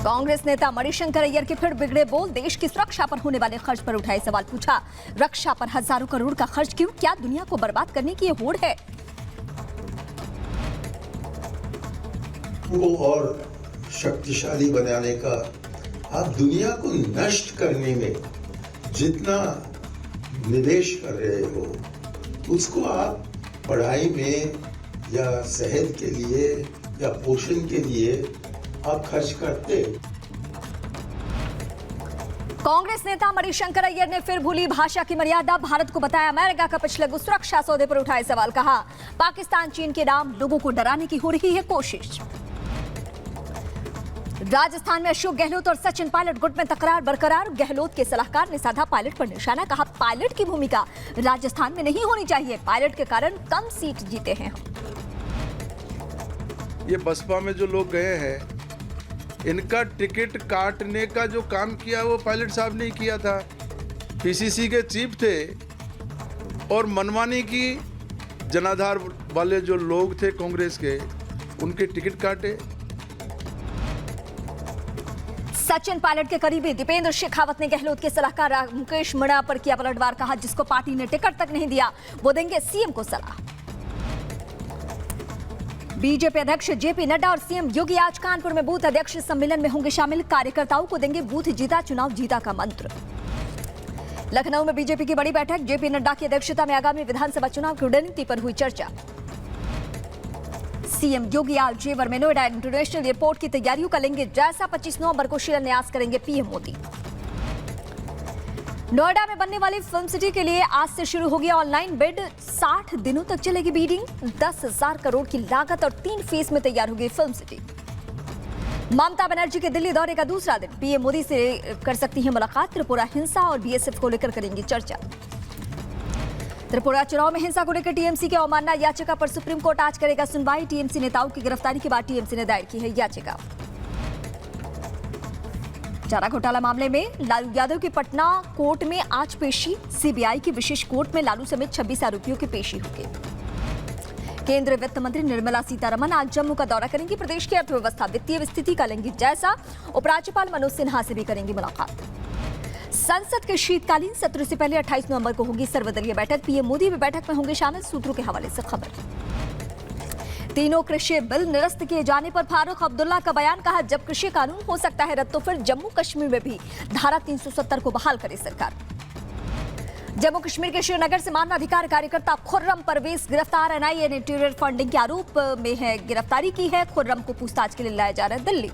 कांग्रेस नेता मणिशंकर अय्यर के फिर बिगड़े बोल। देश की सुरक्षा पर होने वाले खर्च पर उठाए सवाल। पूछा, रक्षा पर हजारों करोड़ का खर्च क्यों? क्या दुनिया को बर्बाद करने की ये होड़ है? वो और शक्तिशाली बनाने का, आप दुनिया को नष्ट करने में जितना निवेश कर रहे हो उसको आप पढ़ाई में या सेहत के लिए या पोषण के लिए आप खर्च करते। कांग्रेस नेता मणिशंकर अय्यर ने फिर भूली भाषा की मर्यादा। भारत को बताया अमेरिका का पिछले सुरक्षा सौदे पर उठाए सवाल। कहा, पाकिस्तान चीन के नाम लोगों को डराने की हो रही है कोशिश। राजस्थान में अशोक गहलोत और सचिन पायलट गुट में तकरार बरकरार। गहलोत के सलाहकार ने साधा पायलट पर निशाना। कहा, पायलट की भूमिका राजस्थान में नहीं होनी चाहिए। पायलट के कारण कम सीट जीते हैं। ये बसपा में जो लोग गए हैं, इनका टिकट काटने का जो काम किया वो पायलट साहब ने किया था। पीसीसी के चीफ थे और मनमानी की जनाधार वाले जो लोग थे कांग्रेस के, उनके टिकट काटे। सचिन पायलट के करीबी दीपेंद्र शेखावत ने गहलोत के सलाहकार मुकेश मीणा पर किया पलटवार। कहा, जिसको पार्टी ने टिकट तक नहीं दिया वो देंगे सीएम को सलाह। बीजेपी अध्यक्ष जेपी नड्डा और सीएम योगी आज कानपुर में बूथ अध्यक्ष सम्मेलन में होंगे शामिल। कार्यकर्ताओं को देंगे बूथ जीता चुनाव जीता का मंत्र। लखनऊ में बीजेपी की बड़ी बैठक। जेपी नड्डा की अध्यक्षता में आगामी विधानसभा चुनाव की रणनीति पर हुई चर्चा। सीएम योगी आज जेवर में नोएडा इंटरनेशनल एयरपोर्ट की तैयारियों का लेंगे जायजा। 25 नवंबर को शिलान्यास करेंगे पीएम मोदी। नोएडा में बनने वाली फिल्म सिटी के लिए आज से शुरू होगी ऑनलाइन बिड। 60 दिनों तक चलेगी बीडिंग। 10,000 करोड़ की लागत और 3 फेज में तैयार होगी फिल्म सिटी। ममता बनर्जी के दिल्ली दौरे का दूसरा दिन। पीएम मोदी से कर सकती है मुलाकात। त्रिपुरा हिंसा और बीएसएफ को लेकर करेंगी चर्चा। त्रिपुरा चुनाव में हिंसा को लेकर टीएमसी की अवमानना याचिका पर सुप्रीम कोर्ट आज करेगा सुनवाई। टीएमसी नेताओं की गिरफ्तारी के बाद टीएमसी ने दायर की है याचिका। चारा घोटाला मामले में लालू यादव की पटना कोर्ट में आज पेशी। सीबीआई की विशेष कोर्ट में लालू समेत 26 आरोपियों की पेशी होगी। केंद्रीय वित्त मंत्री निर्मला सीतारमण आज जम्मू का दौरा करेंगी। प्रदेश की अर्थव्यवस्था वित्तीय स्थिति का लेंगी जायजा। उपराज्यपाल मनोज सिन्हा से भी करेंगी मुलाकात। संसद के शीतकालीन सत्र से पहले 28 नवंबर को होगी सर्वदलीय बैठक। पीएम मोदी भी बैठक में होंगे शामिल। सूत्रों के हवाले से खबर। तीनों कृषि बिल निरस्त किए जाने पर फारूक अब्दुल्ला का बयान। कहा, जब कृषि कानून हो सकता है रद्द तो फिर जम्मू कश्मीर में भी धारा 370 को बहाल करे सरकार। जम्मू कश्मीर के श्रीनगर से मानवाधिकार कार्यकर्ता खुर्रम परवेज गिरफ्तार। एनआईए ने टेरर फंडिंग के आरोप में है गिरफ्तारी की है। खुर्रम को पूछताछ के लिए लाया जा रहा है दिल्ली।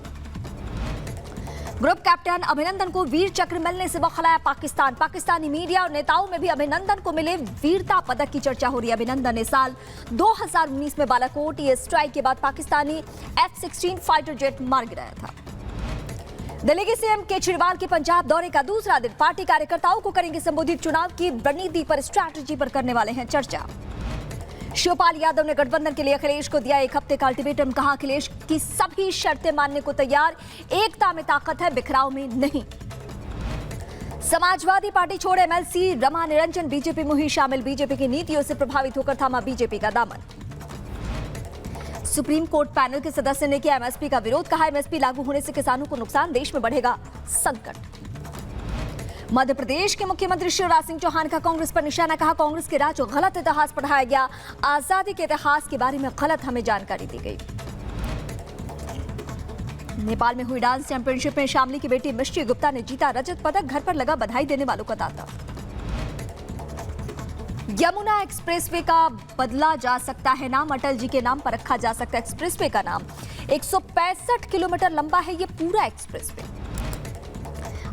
ग्रुप कैप्टन अभिनंदन को वीर चक्र मिलने से बौखलाया पाकिस्तान। पाकिस्तानी मीडिया और नेताओं में भी अभिनंदन को मिले वीरता पदक की चर्चा हो रही है। अभिनंदन ने साल 2019 में बालाकोट एयर स्ट्राइक के बाद पाकिस्तानी F-16 फाइटर जेट मार गिराया था। दिल्ली के सीएम केजरीवाल के पंजाब दौरे का दूसरा दिन। पार्टी कार्यकर्ताओं को करेंगे संबोधित। चुनाव की रणनीति पर स्ट्रैटेजी पर करने वाले हैं चर्चा। शिवपाल यादव ने गठबंधन के लिए अखिलेश को दिया 1 हफ्ते का अल्टीमेटम। कहा, अखिलेश की सभी शर्तें मानने को तैयार। एकता में ताकत है, बिखराव में नहीं। समाजवादी पार्टी छोड़े एमएलसी रमा निरंजन बीजेपी में हुई शामिल। बीजेपी की नीतियों से प्रभावित होकर थामा बीजेपी का दामन। सुप्रीम कोर्ट पैनल के सदस्य ने किया एमएसपी का विरोध। कहा, एमएसपी लागू होने से किसानों को नुकसान, देश में बढ़ेगा संकट। मध्य प्रदेश के मुख्यमंत्री शिवराज सिंह चौहान का कांग्रेस पर निशाना। कहा, कांग्रेस के राज और गलत इतिहास पढ़ाया गया। आजादी के इतिहास के बारे में गलत हमें जानकारी दी गई। नेपाल में हुई डांस चैंपियनशिप में शामली की बेटी मिष्टी गुप्ता ने जीता रजत पदक। घर पर लगा बधाई देने वालों का तांता। यमुना एक्सप्रेसवे का बदला जा सकता है नाम। अटल जी के नाम पर रखा जा सकता है एक्सप्रेसवे का नाम। 165 किलोमीटर लंबा है ये पूरा एक्सप्रेसवे।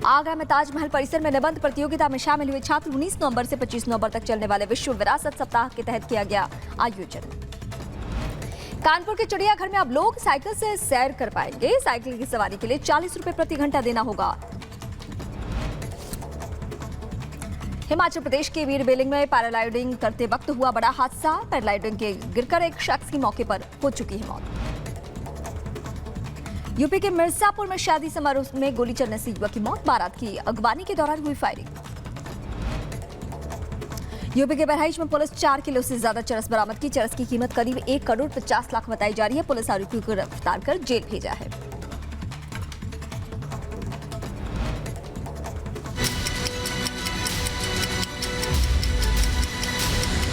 आगरा में ताजमहल परिसर में निबंध प्रतियोगिता में शामिल हुए छात्र। 19 नवंबर से 25 नवंबर तक चलने वाले विश्व विरासत सप्ताह के तहत किया गया आयोजन। कानपुर के चिड़ियाघर में अब लोग साइकिल से सैर कर पाएंगे। साइकिल की सवारी के लिए 40 रुपए प्रति घंटा देना होगा। हिमाचल प्रदेश के वीरबेलिंग में पैराग्लाइडिंग करते वक्त हुआ बड़ा हादसा। पैराग्लाइडिंग के गिरकर एक शख्स की मौके पर हो चुकी है मौत। यूपी के मिर्जापुर में शादी समारोह में गोली चलने से युवक की मौत। बारात की अगवानी के दौरान हुई फायरिंग। यूपी के बहराइच में पुलिस 4 किलो से ज्यादा चरस बरामद की। चरस की कीमत करीब 1 करोड़ 50 लाख बताई जा रही है। पुलिस आरोपियों को गिरफ्तार कर जेल भेजा है।